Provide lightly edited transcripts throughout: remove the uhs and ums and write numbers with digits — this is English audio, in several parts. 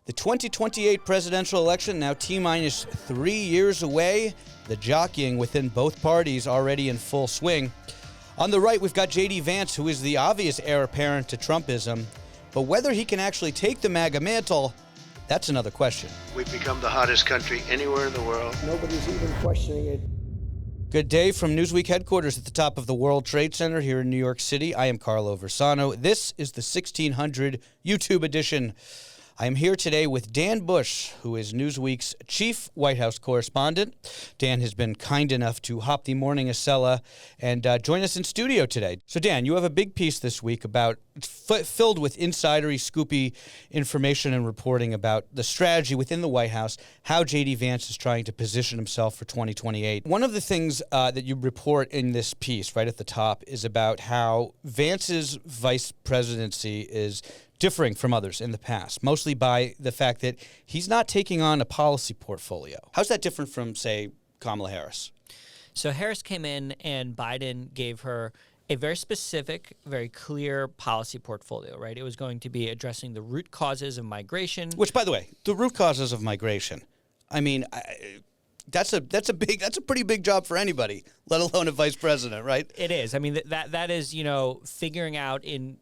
The 2028 presidential election now T-minus 3 years away. The jockeying within both parties already in full swing. On the right, we've got J.D. Vance, who is the obvious heir apparent to Trumpism. But whether he can actually take the MAGA mantle, that's another question. We've become the hottest country anywhere in the world. Nobody's even questioning it. Good day from Newsweek headquarters at the top of the World Trade Center here in New York City. I am Carlo Versano. This is the 1600 YouTube edition. I am here today with Dan Bush, who is Newsweek's chief White House correspondent. Dan has been kind enough to hop the morning Acela and join us in studio today. So, Dan, you have a big piece this week about filled with insidery, scoopy information and reporting about the strategy within the White House, how J.D. Vance is trying to position himself for 2028. One of the things that you report in this piece right at the top is about how Vance's vice presidency is differing from others in the past, mostly by the fact that he's not taking on a policy portfolio. How's that different from, say, Kamala Harris? So Harris came in and Biden gave her a very specific, very clear policy portfolio, right? It was going to be addressing the root causes of migration. Which, by the way, the root causes of migration, I mean, that's a pretty big job for anybody, let alone a vice president, right? It is. I mean, that is, figuring out in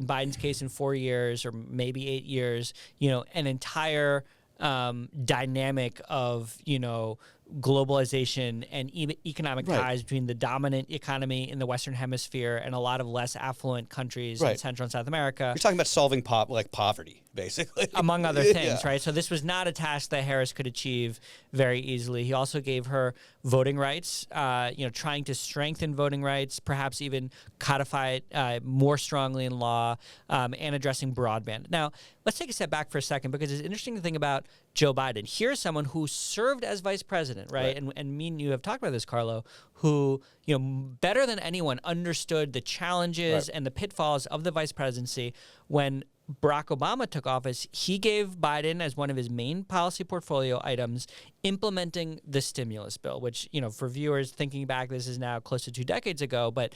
Biden's case in 4 years or maybe 8 years, an entire dynamic of, globalization and economic ties between the dominant economy in the Western Hemisphere and a lot of less affluent countries in Central and South America. You're talking about solving poverty, basically. Among other things, right? So this was not a task that Harris could achieve very easily. He also gave her voting rights, trying to strengthen voting rights, perhaps even codify it more strongly in law, and addressing broadband. Now, let's take a step back for a second, because it's interesting to think about Joe Biden. Here's someone who served as vice president, right? And me and you have talked about this, Carlo, who, better than anyone understood the challenges and the pitfalls of the vice presidency. When Barack Obama took office, he gave Biden as one of his main policy portfolio items implementing the stimulus bill, which, for viewers thinking back, this is now close to 2 decades ago, but,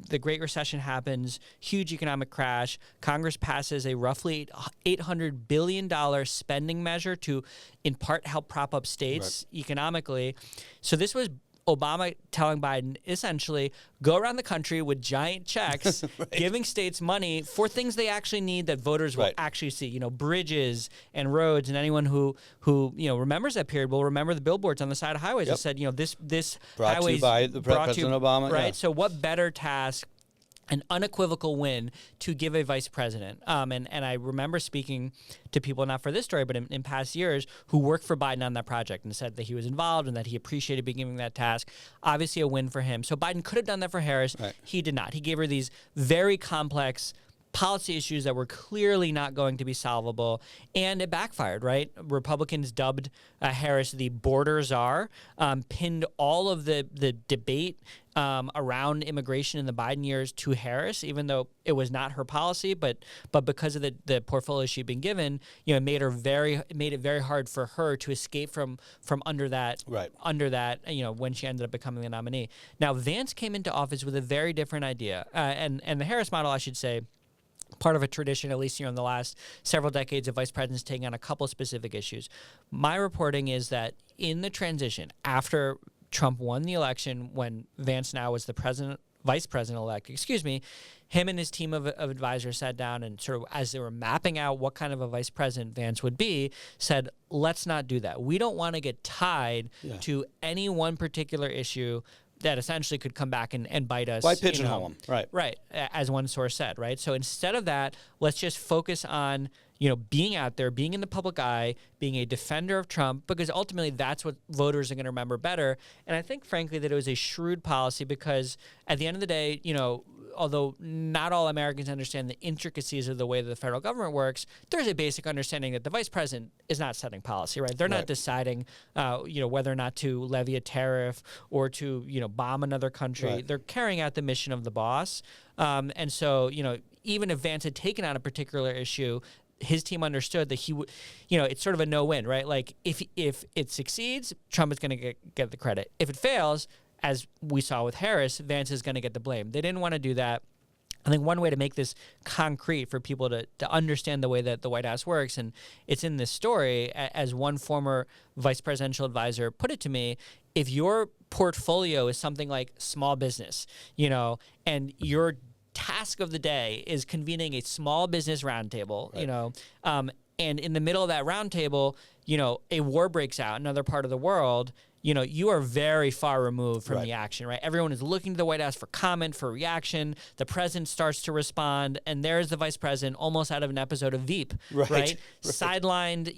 the Great Recession happens, huge economic crash. Congress passes a roughly $800 billion spending measure to, in part, help prop up states economically. So this was Obama telling Biden, essentially, go around the country with giant checks, giving states money for things they actually need that voters will actually see. Bridges and roads, and anyone who remembers that period will remember the billboards on the side of highways that said, this brought highway to you by the President Obama, right? So what better task? An unequivocal win to give a vice president. And I remember speaking to people, not for this story, but in past years, who worked for Biden on that project and said that he was involved and that he appreciated being given that task. Obviously a win for him. So Biden could have done that for Harris. He did not. He gave her these very complex policy issues that were clearly not going to be solvable, and it backfired, right? Republicans dubbed Harris the border czar, pinned all of the debate around immigration in the Biden years to Harris, even though it was not her policy, but because of the portfolio she'd been given, it made it very hard for her to escape from under that, when she ended up becoming the nominee. Now, Vance came into office with a very different idea, and the Harris model, I should say, part of a tradition, at least in the last several decades, of vice presidents taking on a couple specific issues. My reporting is that in the transition after Trump won the election, when Vance now was the vice president-elect, him and his team of advisors sat down and sort of, as they were mapping out what kind of a vice president Vance would be, said, let's not do that. We don't want to get tied to any one particular issue that essentially could come back and bite us. Why pigeonhole him? Right, as one source said, right? So instead of that, let's just focus on, being out there, being in the public eye, being a defender of Trump, because ultimately that's what voters are going to remember better. And I think, frankly, that it was a shrewd policy because at the end of the day, although not all Americans understand the intricacies of the way that the federal government works, there's a basic understanding that the vice president is not setting policy, right? They're not deciding, whether or not to levy a tariff or to, bomb another country. They're carrying out the mission of the boss. And so, even if Vance had taken on a particular issue, his team understood that he would, it's sort of a no-win, right? Like if it succeeds, Trump is going to get the credit. If it fails, as we saw with Harris, Vance is going to get the blame. They didn't want to do that. I think one way to make this concrete for people to understand the way that the White House works, and it's in this story, as one former vice presidential advisor put it to me, if your portfolio is something like small business, and your task of the day is convening a small business roundtable, and in the middle of that roundtable, a war breaks out in another part of the world, you are very far removed from the action, right? Everyone is looking to the White House for comment, for reaction. The president starts to respond, and there's the vice president, almost out of an episode of Veep, right? Sidelined,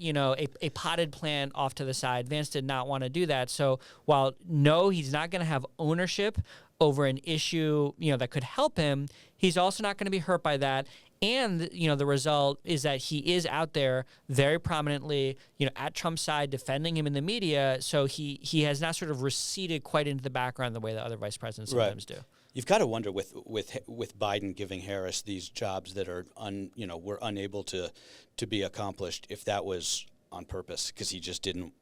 a potted plant off to the side. Vance did not want to do that. So while, no, he's not going to have ownership over an issue, that could help him, he's also not going to be hurt by that. And, the result is that he is out there very prominently, at Trump's side, defending him in the media. So he has not sort of receded quite into the background the way that other vice presidents sometimes do. You've got to wonder with Biden giving Harris these jobs that are were unable to be accomplished, if that was on purpose, because he just didn't.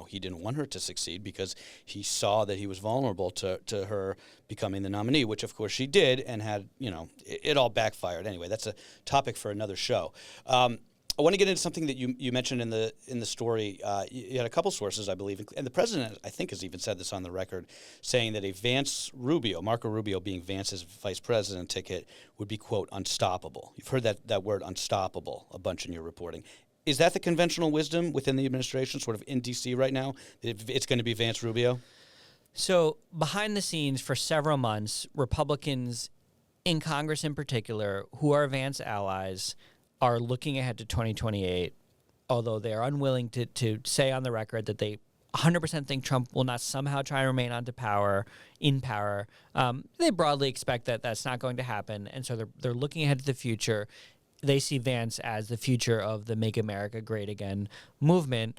He didn't want her to succeed because he saw that he was vulnerable to her becoming the nominee, which of course she did, and had, it all backfired. Anyway, that's a topic for another show. I want to get into something that you mentioned in the story. You had a couple sources, I believe, and the president, I think, has even said this on the record, saying that a Marco Rubio being Vance's vice president ticket would be, quote, unstoppable. You've heard that word unstoppable a bunch in your reporting. Is that the conventional wisdom within the administration, sort of in D.C. right now? It's going to be Vance Rubio? So behind the scenes for several months, Republicans in Congress in particular, who are Vance allies, are looking ahead to 2028, although they are unwilling to say on the record that they 100% think Trump will not somehow try to remain in power. They broadly expect that that's not going to happen, and so they're looking ahead to the future. They see Vance as the future of the Make America Great Again movement.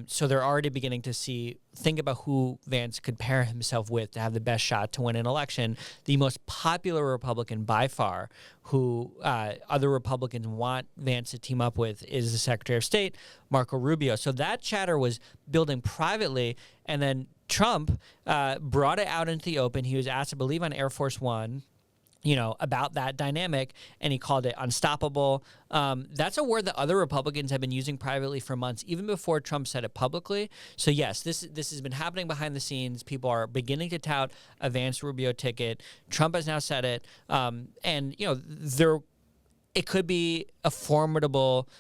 So they're already beginning to think about who Vance could pair himself with to have the best shot to win an election. The most popular Republican by far, who other Republicans want Vance to team up with, is the Secretary of State, Marco Rubio. So that chatter was building privately, and then Trump brought it out into the open. He was asked, I believe, on Air Force One, about that dynamic, and he called it unstoppable. That's a word that other Republicans have been using privately for months, even before Trump said it publicly. So yes, this has been happening behind the scenes. People are beginning to tout a Vance Rubio ticket. Trump has now said it, and it could be a formidable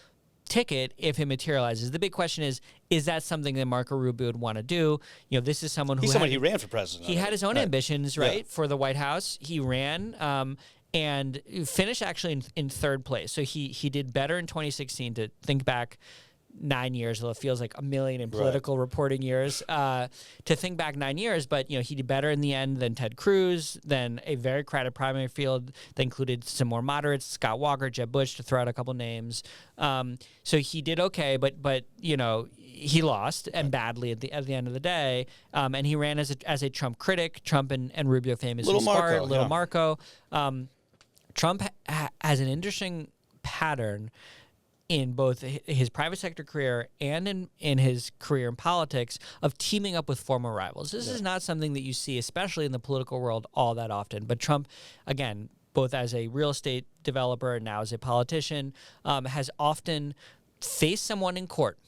ticket if it materializes. The big question is that something that Marco Rubio would want to do? This is someone he ran for president. He had his own ambitions, right, for the White House. He ran and finished actually in third place. So he did better in 2016. To think back 9 years, although it feels like a million in political reporting years, to think back 9 years, but he did better in the end than Ted Cruz, than a very crowded primary field that included some more moderates, Scott Walker, Jeb Bush, to throw out a couple names. So he did okay, but he lost, and badly at the end of the day. And he ran as a Trump critic. Trump and Rubio famously sparred. Little Marco. Trump has an interesting pattern in both his private sector career and in his career in politics of teaming up with former rivals. This is not something that you see, especially in the political world, all that often. But Trump, again, both as a real estate developer and now as a politician, has often faced someone in court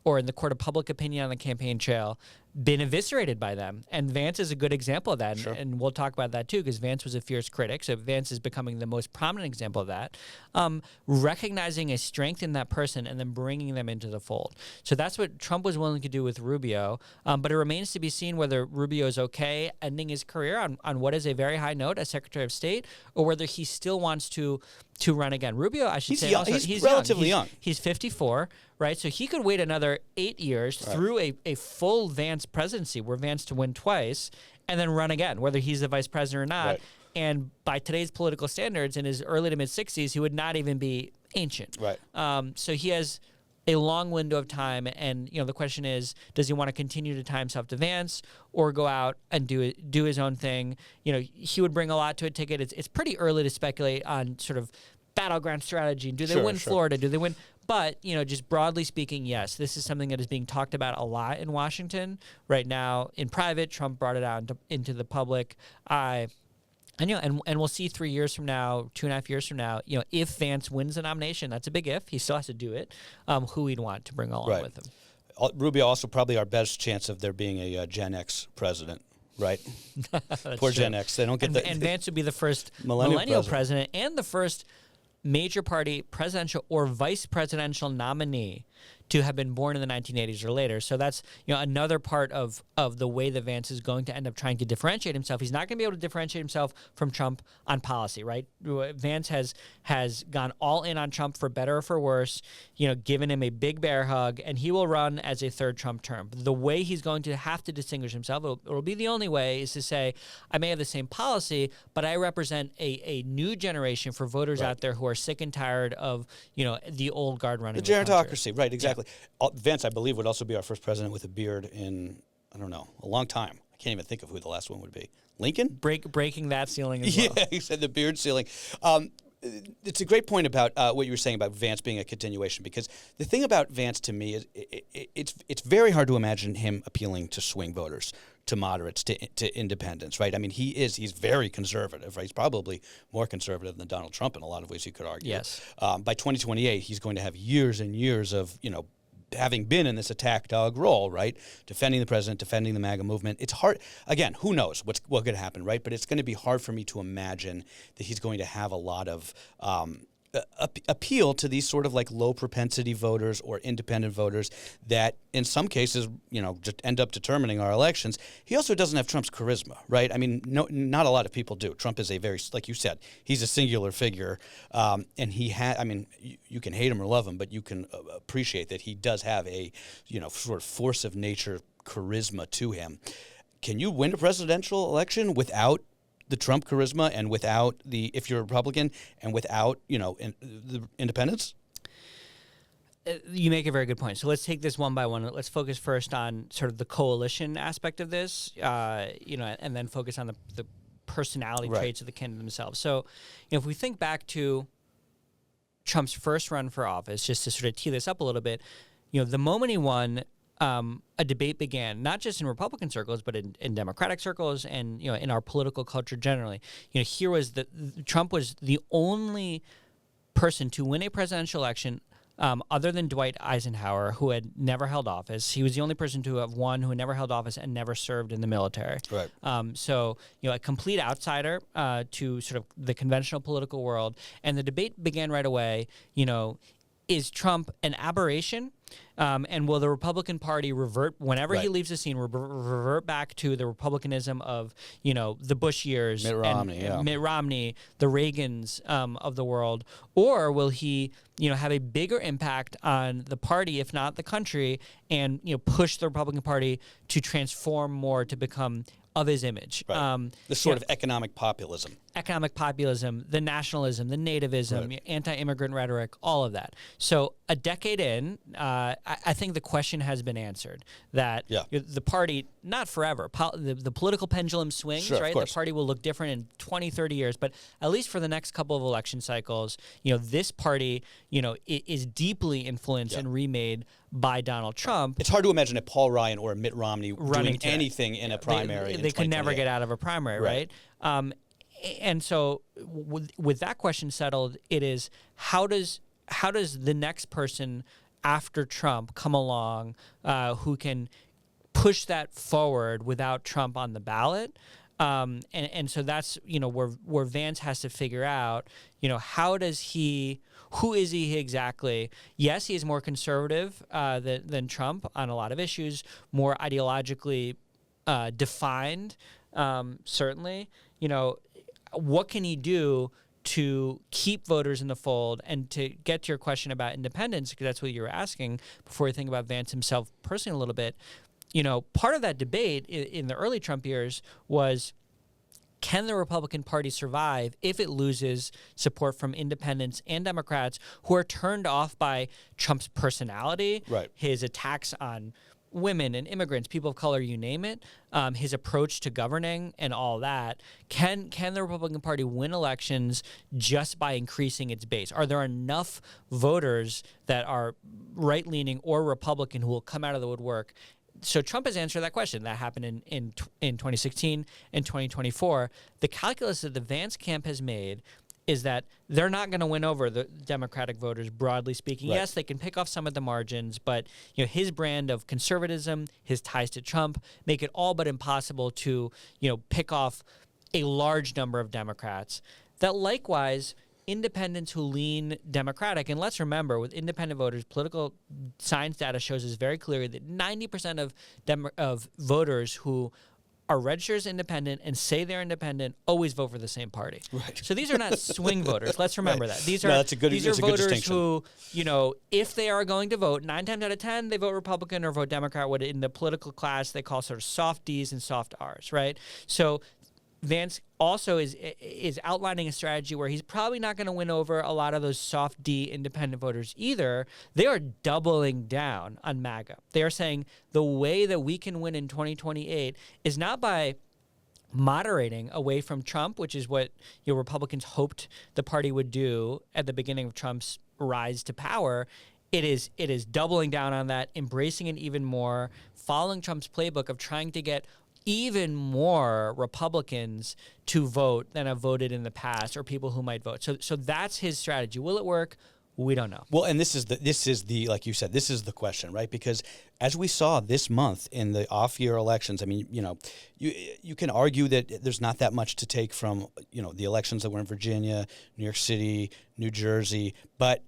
or in the court of public opinion on the campaign trail, been eviscerated by them. And Vance is a good example of that. Sure. And we'll talk about that too, because Vance was a fierce critic. So Vance is becoming the most prominent example of that. Recognizing a strength in that person and then bringing them into the fold. So that's what Trump was willing to do with Rubio. But it remains to be seen whether Rubio is okay ending his career on what is a very high note as Secretary of State, or whether he still wants to run again. Rubio, I should say, young. also, He's relatively young. He's 54, right? So he could wait another 8 years through a full Vance presidency, where Vance to win twice, and then run again, whether he's the vice president or not. Right. And by today's political standards, in his early to mid 60s, he would not even be ancient. Right. So he has a long window of time, and the question is, does he want to continue to tie himself to Vance or go out and do his own thing? He would bring a lot to a ticket. It's pretty early to speculate on sort of battleground strategy. Do they win Florida? Do they win? But, just broadly speaking, yes, this is something that is being talked about a lot in Washington right now. In private, Trump brought it out into the public eye. And and we'll see 3 years from now, 2.5 years from now, if Vance wins the nomination, that's a big if. He still has to do it. Who he'd want to bring along with him. Rubio also probably our best chance of there being a Gen X president, right? Poor true. Gen X. They don't get and Vance would be the first millennial president and the first major party presidential or vice presidential nominee to have been born in the 1980s or later. So that's another part of the way that Vance is going to end up trying to differentiate himself. He's not going to be able to differentiate himself from Trump on policy, right? Vance has gone all in on Trump for better or for worse, given him a big bear hug, and he will run as a third Trump term. The way he's going to have to distinguish himself, it'll be the only way, is to say, I may have the same policy, but I represent a new generation for voters out there who are sick and tired of, the old guard running the gerontocracy, country. right, exactly. Yeah. Vance, I believe, would also be our first president with a beard in, I don't know, a long time. I can't even think of who the last one would be. Lincoln? Breaking that ceiling as well. Yeah, he said the beard ceiling. It's a great point about what you were saying about Vance being a continuation, because the thing about Vance to me is it's very hard to imagine him appealing to swing voters, to moderates, to independents, right? I mean, he's very conservative, right? He's probably more conservative than Donald Trump in a lot of ways, you could argue. Yes. By 2028, he's going to have years and years of, having been in this attack dog role, right? Defending the president, defending the MAGA movement. It's hard. Again, who knows what could happen, right? But it's going to be hard for me to imagine that he's going to have a lot of appeal to these sort of like low propensity voters or independent voters that in some cases, just end up determining our elections. He also doesn't have Trump's charisma, right? I mean, not a lot of people do. Trump is a very, like you said, he's a singular figure. And you can hate him or love him, but you can appreciate that he does have a, sort of force of nature charisma to him. Can you win a presidential election without the Trump charisma and without if you're a Republican and without, the independents? You make a very good point. So let's take this one by one. Let's focus first on sort of the coalition aspect of this, and then focus on the personality traits of the candidate themselves. So, if we think back to Trump's first run for office, just to sort of tee this up a little bit, the moment he won, a debate began, not just in Republican circles, but in Democratic circles and, in our political culture generally. Here was Trump was the only person to win a presidential election other than Dwight Eisenhower, who had never held office. He was the only person to have won who had never held office and never served in the military. Right. So, a complete outsider to sort of the conventional political world. And the debate began right away, is Trump an aberration? And will the Republican Party revert whenever he leaves the scene? Revert back to the republicanism of the Bush years, Mitt Romney, the Reagans of the world, or will he have a bigger impact on the party, if not the country, and push the Republican Party to transform more to become of his image. Right. This sort of economic populism. The nationalism, the nativism, anti-immigrant rhetoric, all of that. So a decade in, I think the question has been answered that the party, not forever, the political pendulum swings, right? The party will look different in 20, 30 years, but at least for the next couple of election cycles, this party, is deeply influenced and remade by Donald Trump. It's hard to imagine a Paul Ryan or a Mitt Romney doing anything in a primary. They could never get out of a primary, right? And so with that question settled, it is how does the next person after Trump come along who can push that forward without Trump on the ballot? And so that's where Vance has to figure out who is he exactly? Yes, he is more conservative than Trump on a lot of issues, more ideologically defined, certainly. What can he do to keep voters in the fold? And to get to your question about independence, because that's what you were asking before you think about Vance himself personally a little bit, part of that debate in the early Trump years was, can the Republican Party survive if it loses support from independents and Democrats who are turned off by Trump's personality, his attacks on women and immigrants, people of color, you name it, his approach to governing and all that? Can the Republican Party win elections just by increasing its base? Are there enough voters that are right-leaning or Republican who will come out of the woodwork So Trump has answered that question. That happened in 2016 and 2024. The calculus that the Vance camp has made is that they're not going to win over the Democratic voters, broadly speaking. Right. Yes, they can pick off some of the margins, but his brand of conservatism, his ties to Trump, make it all but impossible to pick off a large number of Democrats. That likewise, independents who lean Democratic, and let's remember, with independent voters, political science data shows us very clearly that 90% of voters who are registered as independent and say they're independent always vote for the same party. Right. So these are not swing voters. Let's remember that. These are that's a good voters who, if they are going to vote, 9 times out of 10 they vote Republican or vote Democrat. What in the political class they call sort of soft Ds and soft Rs, right? So Vance also is outlining a strategy where he's probably not going to win over a lot of those soft D independent voters either. They are doubling down on MAGA. They are saying the way that we can win in 2028 is not by moderating away from Trump, which is what Republicans hoped the party would do at the beginning of Trump's rise to power. It is doubling down on that, embracing it even more, following Trump's playbook of trying to get even more Republicans to vote than have voted in the past, or people who might vote. So that's his strategy. Will it work? We don't know. Well, and this is the like you said, this is the question, right? Because as we saw this month in the off-year elections, I mean, you can argue that there's not that much to take from the elections that were in Virginia, New York City, New Jersey, but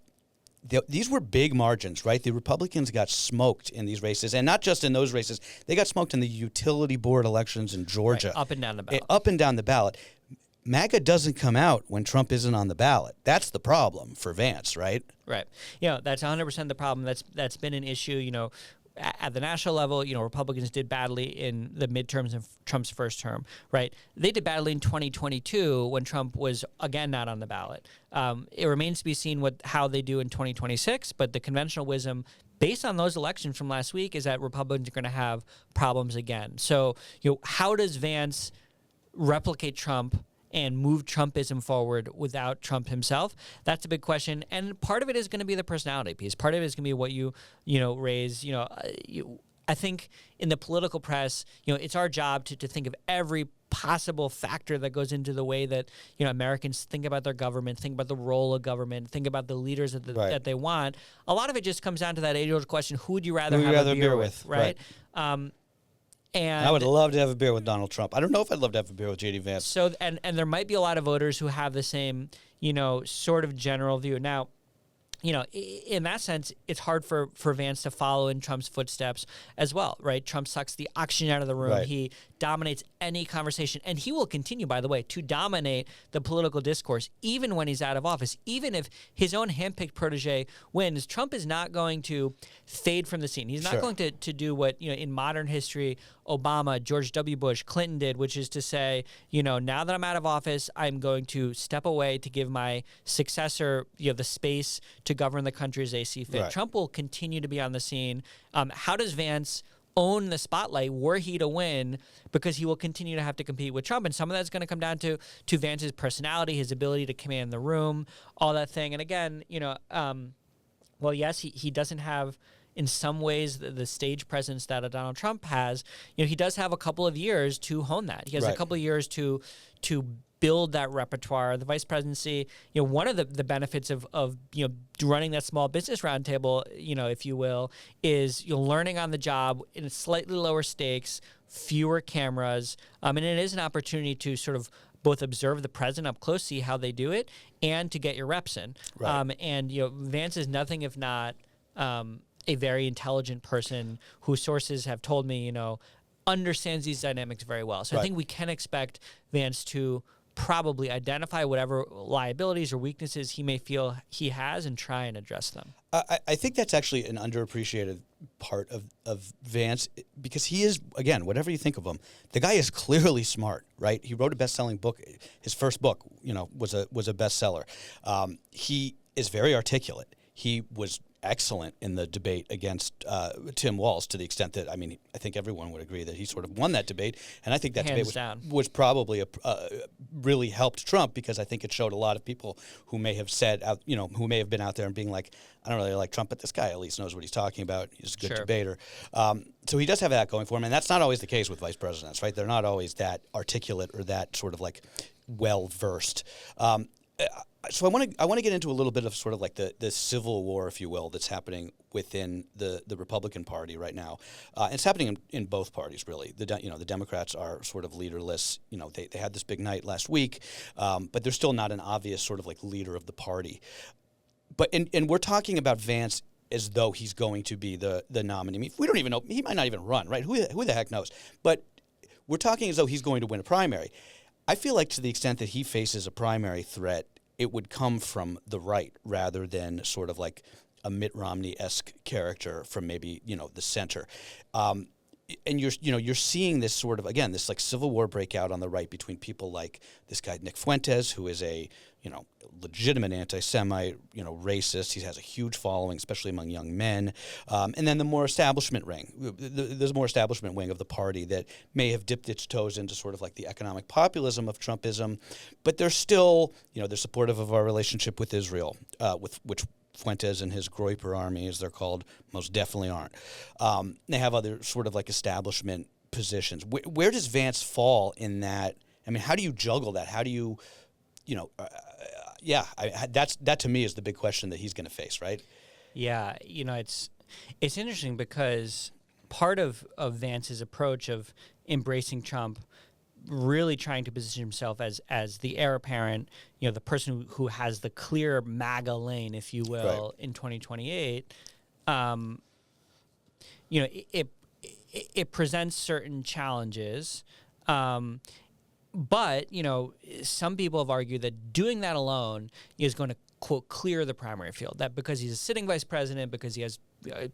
these were big margins, right? The Republicans got smoked in these races, and not just in those races. They got smoked in the utility board elections in Georgia. Right, up and down the ballot. Up and down the ballot. MAGA doesn't come out when Trump isn't on the ballot. That's the problem for Vance, right? Right. That's 100% the problem. That's been an issue, at the national level. Republicans did badly in the midterms of Trump's first term, right? They did badly in 2022 when Trump was, again, not on the ballot. It remains to be seen how they do in 2026, but the conventional wisdom based on those elections from last week is that Republicans are going to have problems again. So, how does Vance replicate Trump and move Trumpism forward without Trump himself? That's a big question. And part of it is going to be the personality piece. Part of it is going to be what you raise. I think in the political press, it's our job to think of every possible factor that goes into the way that Americans think about their government, think about the role of government, think about the leaders that they want. A lot of it just comes down to that age-old question: who would you rather have a beer with? Right. And I would love to have a beer with Donald Trump. I don't know if I'd love to have a beer with J.D. Vance. So, and there might be a lot of voters who have the same, sort of general view. Now, in that sense, it's hard for Vance to follow in Trump's footsteps as well, right? Trump sucks the oxygen out of the room. Right. He dominates any conversation. And he will continue, by the way, to dominate the political discourse, even when he's out of office. Even if his own handpicked protege wins, Trump is not going to fade from the scene. He's not going to do what, in modern history, Obama, George W. Bush, Clinton did, which is to say, now that I'm out of office, I'm going to step away to give my successor, the space to govern the country as they see fit. Right. Trump will continue to be on the scene. How does Vance own the spotlight were he to win? Because he will continue to have to compete with Trump. And some of that's going to come down to Vance's personality, his ability to command the room, all that thing. And again, well, yes, he doesn't have, in some ways, the stage presence that a Donald Trump has. He does have a couple of years to hone that. He has a couple of years to build that repertoire. The vice presidency, one of the benefits of running that small business roundtable, if you will, is learning on the job in slightly lower stakes, fewer cameras, and it is an opportunity to sort of both observe the president up close, see how they do it, and to get your reps in. Right. And Vance is nothing if not a very intelligent person whose sources have told me, understands these dynamics very well. So I think we can expect Vance to probably identify whatever liabilities or weaknesses he may feel he has and try and address them. I think that's actually an underappreciated part of Vance, because he is, again, whatever you think of him, the guy is clearly smart, right? He wrote a best-selling book. His first book, was a bestseller. He is very articulate. He was excellent in the debate against Tim Walz, to the extent that, I mean, I think everyone would agree that he sort of won that debate. And I think that Hands debate down. was probably really helped Trump, because I think it showed a lot of people who may have said, who may have been out there and being like, I don't really like Trump, but this guy at least knows what he's talking about. He's a good Sure. debater. So he does have that going for him. And that's not always the case with vice presidents, right? They're not always that articulate or that sort of like well-versed. So I want to get into a little bit of sort of like the civil war, if you will, that's happening within the Republican Party right now. It's happening in both parties, really. The Democrats are sort of leaderless. They had this big night last week, but they're still not an obvious sort of like leader of the party. But and we're talking about Vance as though he's going to be the nominee. I mean, we don't even know. He might not even run, right? Who the heck knows? But we're talking as though he's going to win a primary. I feel like to the extent that he faces a primary threat, it would come from the right rather than sort of like a Mitt Romney-esque character from maybe, the center. And you're seeing this sort of, again, this like civil war break out on the right between people like this guy Nick Fuentes, who is a legitimate anti-Semite, racist. He has a huge following, especially among young men. And then the more establishment wing, there's a more establishment wing of the party that may have dipped its toes into sort of like the economic populism of Trumpism, but they're still, they're supportive of our relationship with Israel, with which Fuentes and his Groyper army, as they're called, most definitely aren't. They have other sort of like establishment positions. Where does Vance fall in that? I mean, how do you juggle that? How do you, that to me is the big question that he's going to face, right? Yeah, it's interesting because part of Vance's approach of embracing Trump, really trying to position himself as the heir apparent, the person who has the clear MAGA lane, if you will, right, in 2028. It presents certain challenges. But, some people have argued that doing that alone is going to, quote, clear the primary field. That because he's a sitting vice president, because he has,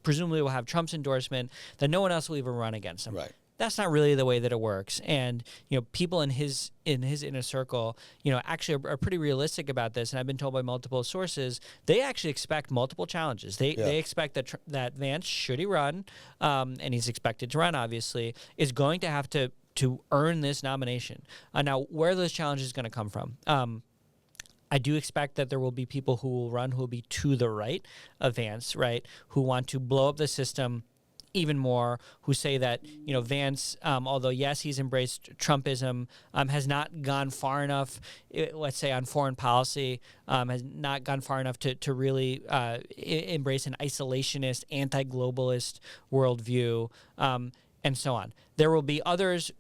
presumably will have Trump's endorsement, that no one else will even run against him. Right. That's not really the way that it works. And, people in his inner circle, actually are pretty realistic about this. And I've been told by multiple sources, they actually expect multiple challenges. They expect that Vance, should he run, and he's expected to run, obviously, is going to have to earn this nomination. Now, where are those challenges going to come from? I do expect that there will be people who will run who will be to the right of Vance, right, who want to blow up the system even more, who say that, Vance, although, yes, he's embraced Trumpism, has not gone far enough, let's say, on foreign policy, has not gone far enough to really embrace an isolationist, anti-globalist worldview, and so on. There will be others,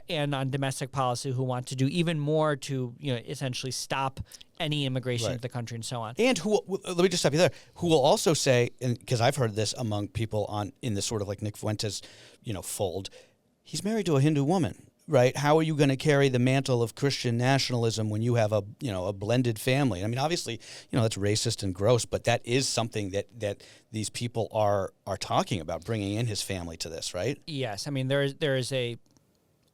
and on domestic policy, who want to do even more to, essentially stop any immigration Right. to the country and so on. And let me just stop you there, who will also say, because I've heard this among people in this sort of like Nick Fuentes, fold, he's married to a Hindu woman, right? How are you going to carry the mantle of Christian nationalism when you have a blended family? I mean, obviously, that's racist and gross, but that is something that these people are talking about, bringing in his family to this, right? Yes, I mean there is a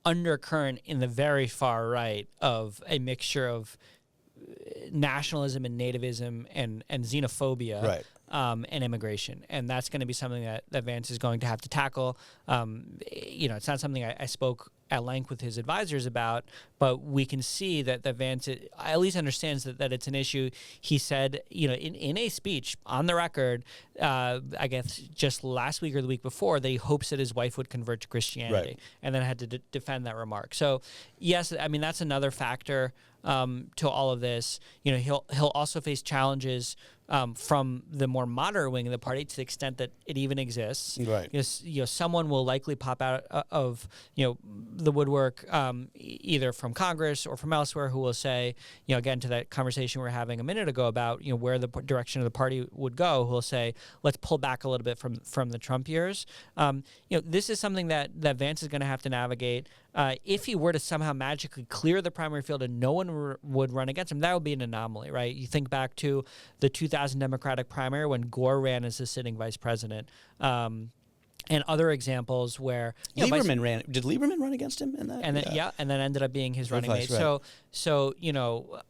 undercurrent in the very far right of a mixture of nationalism and nativism and xenophobia, Right. And immigration, and that's going to be something that Vance is going to have to tackle. It's not something I spoke at length with his advisors about, but we can see that Vance at least understands that it's an issue. He said, in a speech on the record, I guess just last week or the week before, that he hopes that his wife would convert to Christianity, Right. and then had to defend that remark. So, yes, I mean that's another factor to all of this. He'll also face challenges from the more moderate wing of the party, to the extent that it even exists. Right. Someone will likely pop out of the woodwork, either from Congress or from elsewhere, who will say, again, to that conversation we were having a minute ago about where the direction of the party would go, who will say, let's pull back a little bit from the Trump years. This is something that Vance is going to have to navigate. If he were to somehow magically clear the primary field and no one would run against him, that would be an anomaly, right? You think back to the 2000 Democratic primary when Gore ran as the sitting vice president. And other examples where Lieberman ran. Did Lieberman run against him in that? And then and then ended up being his running mate. Right. So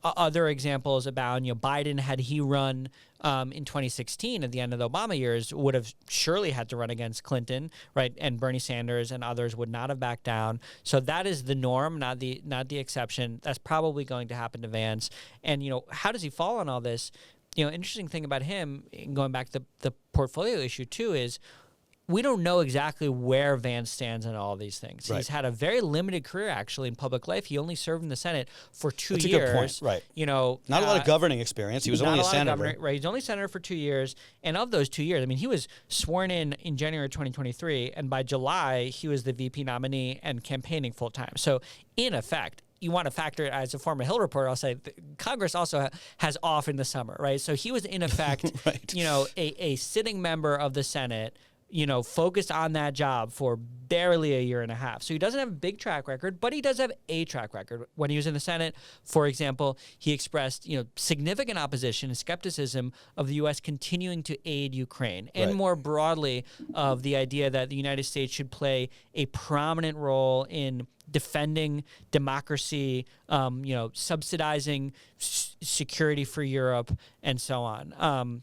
other examples abound. Biden, had he run in 2016 at the end of the Obama years, would have surely had to run against Clinton, right? And Bernie Sanders and others would not have backed down. So that is the norm, not the exception. That's probably going to happen to Vance. And how does he fall on all this? Interesting thing about him, going back to the portfolio issue too, is we don't know exactly where Vance stands in all these things. Right. He's had a very limited career, actually, in public life. He only served in the Senate for 2 years. That's a good point. Right. Not a lot of governing experience. He was only a senator. Right. He's only senator for 2 years. And of those 2 years, he was sworn in January 2023. And by July, he was the VP nominee and campaigning full time. So in effect, you want to factor it as a former Hill reporter, I'll say Congress also has off in the summer, right? So he was in effect, right. A sitting member of the Senate, focused on that job for barely a year and a half. So he doesn't have a big track record, but he does have a track record. When he was in the Senate, for example, he expressed, significant opposition and skepticism of the U.S. continuing to aid Ukraine, and more broadly of the idea that the United States should play a prominent role in defending democracy, subsidizing security for Europe, and so on.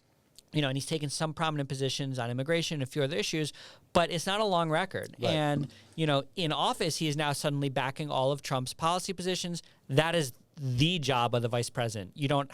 And he's taken some prominent positions on immigration and a few other issues, but it's not a long record. Right. And, in office, he is now suddenly backing all of Trump's policy positions. That is the job of the vice president. You don't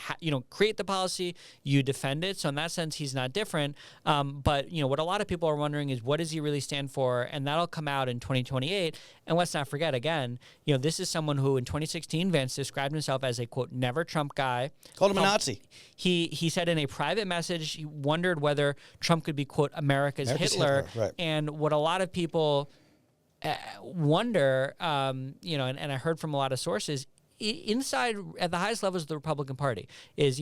create the policy, you defend it. So in that sense, he's not different. But what a lot of people are wondering is, what does he really stand for? And that'll come out in 2028. And let's not forget, again, this is someone who in 2016 Vance described himself as a quote never Trump guy. Called him a Nazi. He said in a private message he wondered whether Trump could be quote America's Hitler. Right. And what a lot of people wonder, and I heard from a lot of sources, inside at the highest levels of the Republican Party is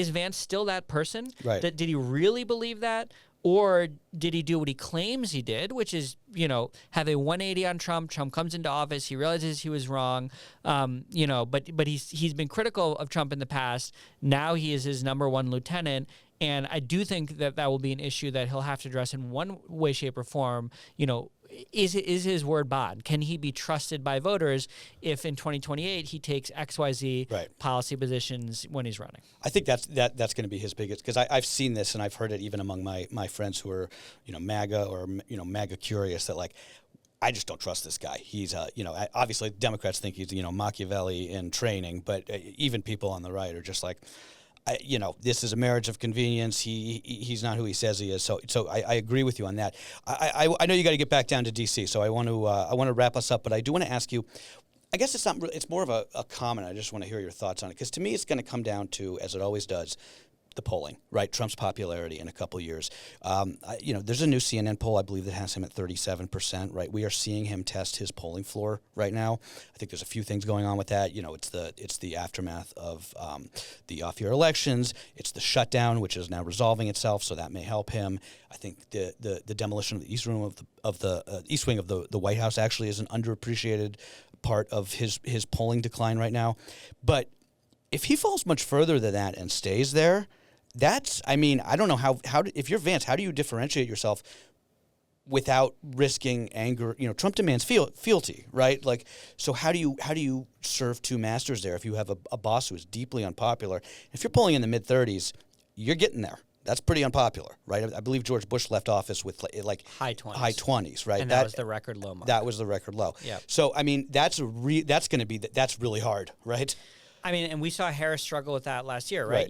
Vance still that person? Right. Did he really believe that? Or did he do what he claims he did, which is, have a 180 on Trump? Trump comes into office, he realizes he was wrong, but he's been critical of Trump in the past. Now he is his number one lieutenant. And I do think that will be an issue that he'll have to address in one way, shape, or form. Is his word bond? Can he be trusted by voters if in 2028 he takes XYZ policy positions when he's running? I think that's going to be his biggest, because I've seen this and I've heard it even among my friends who are MAGA or MAGA curious, that I just don't trust this guy. He's obviously Democrats think he's Machiavelli in training, but even people on the right are just like, this is a marriage of convenience. He's not who he says he is. So I agree with you on that. I know you got to get back down to D.C. So I want to wrap us up, but I do want to ask you. I guess it's not. It's more of a comment. I just want to hear your thoughts on it, because to me it's going to come down to, as it always does, the polling, right? Trump's popularity in a couple years. There's a new CNN poll, I believe, that has him at 37%, right? We are seeing him test his polling floor right now. I think there's a few things going on with that. It's the aftermath of the off-year elections. It's the shutdown, which is now resolving itself, so that may help him. I think the demolition of the east wing of the White House actually is an underappreciated part of his polling decline right now. But if he falls much further than that and stays there, I don't know how if you're Vance, how do you differentiate yourself without risking anger? Trump demands fealty, right? So how do you serve two masters there if you have a boss who is deeply unpopular? If you're polling in the mid-30s, you're getting there. That's pretty unpopular, right? I believe George Bush left office with high 20s. High 20s, right? And that was the record low mark. That was the record low. Yeah. So that's really hard, right? And we saw Harris struggle with that last year, right?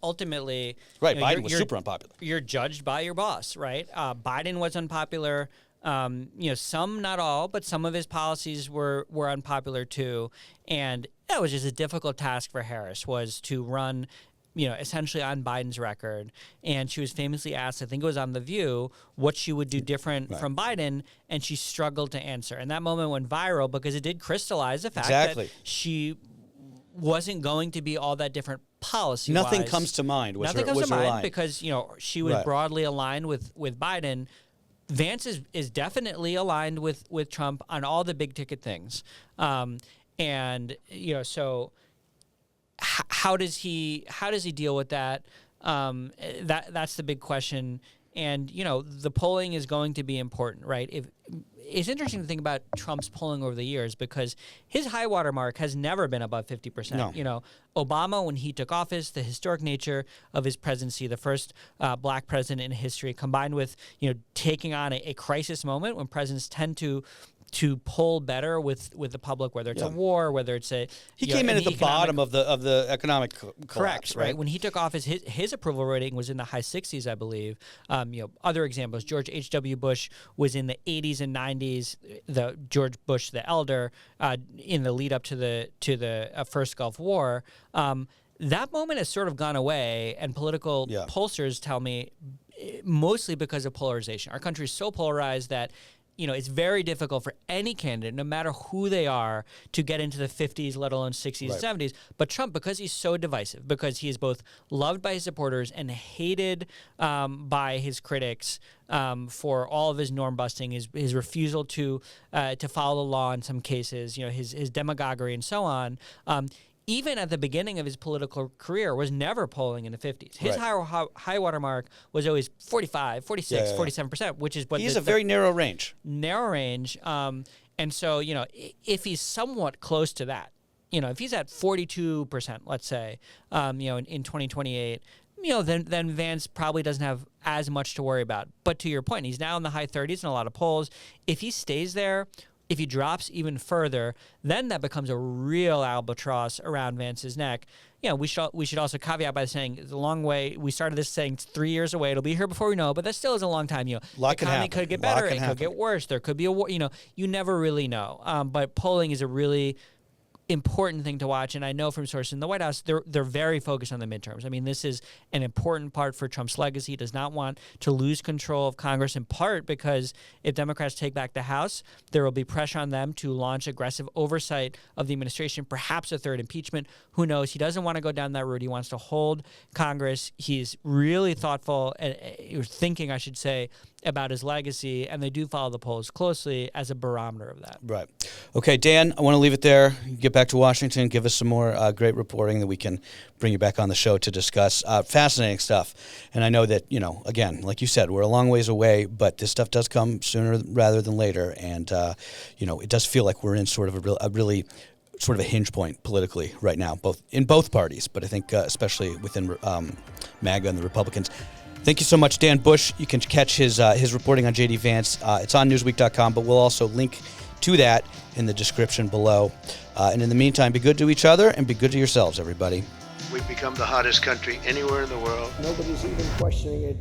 Ultimately, Biden was super unpopular. You're judged by your boss, right? Biden was unpopular. Some, not all, but some of his policies were unpopular too, and that was just a difficult task for Harris, was to run, essentially on Biden's record. And she was famously asked, I think it was on The View, what she would do different from Biden, and she struggled to answer. And that moment went viral because it did crystallize the fact that she wasn't going to be all that different policy-wise. Nothing comes to mind. Nothing comes to mind because she was broadly aligned with Biden. Vance is definitely aligned with Trump on all the big ticket things, so how does he deal with that? That's the big question. And the polling is going to be important, right? It's interesting to think about Trump's polling over the years because his high water mark has never been above 50%. No. Obama, when he took office, the historic nature of his presidency, the first black president in history, combined with taking on a crisis moment when presidents tend to poll better with the public, whether it's a war, whether it's he came in at the bottom of the economic correct, collapse, right? When he took office, his approval rating was in the high 60s, I believe. Other examples: George H.W. Bush was in the 80s and 90s. The George Bush the elder in the lead up to the first Gulf War. That moment has sort of gone away, and political pollsters tell me mostly because of polarization. Our country is so polarized that it's very difficult for any candidate, no matter who they are, to get into the 50s, let alone 60s and 70s. But Trump, because he's so divisive, because he is both loved by his supporters and hated by his critics for all of his norm busting, his refusal to follow the law in some cases, his demagoguery and so on. Even at the beginning of his political career, was never polling in the 50s. His high water mark was always 45, 46, 47%, which is what he's a very narrow range. Narrow range. And so, if he's somewhat close to that, if he's at 42%, let's say, in 2028, then Vance probably doesn't have as much to worry about. But to your point, he's now in the high 30s in a lot of polls. If he stays there, if he drops even further, then that becomes a real albatross around Vance's neck. We should also caveat by saying it's a long way. We started this saying it's 3 years away. It'll be here before we know, but that still is a long time. The economy could get better. It could get worse. There could be a war. You never really know. But polling is a really important thing to watch, and I know from sources in the White House, they're very focused on the midterms. I mean, this is an important part for Trump's legacy. He does not want to lose control of Congress, in part because if Democrats take back the House, there will be pressure on them to launch aggressive oversight of the administration, perhaps a third impeachment. Who knows? He doesn't want to go down that route. He wants to hold Congress. He's really thoughtful, thinking, I should say, about his legacy, and they do follow the polls closely as a barometer of that. Right. Okay, Dan, I want to leave it there. Get back to Washington. Give us some more great reporting that we can bring you back on the show to discuss. Fascinating stuff. And I know that, again, like you said, we're a long ways away, but this stuff does come sooner rather than later. And, it does feel like we're in sort of a really sort of a hinge point politically right now, in both parties, but I think especially within MAGA and the Republicans. Thank you so much, Dan Bush. You can catch his reporting on J.D. Vance. It's on Newsweek.com, but we'll also link to that in the description below. And in the meantime, be good to each other and be good to yourselves, everybody. We've become the hottest country anywhere in the world. Nobody's even questioning it.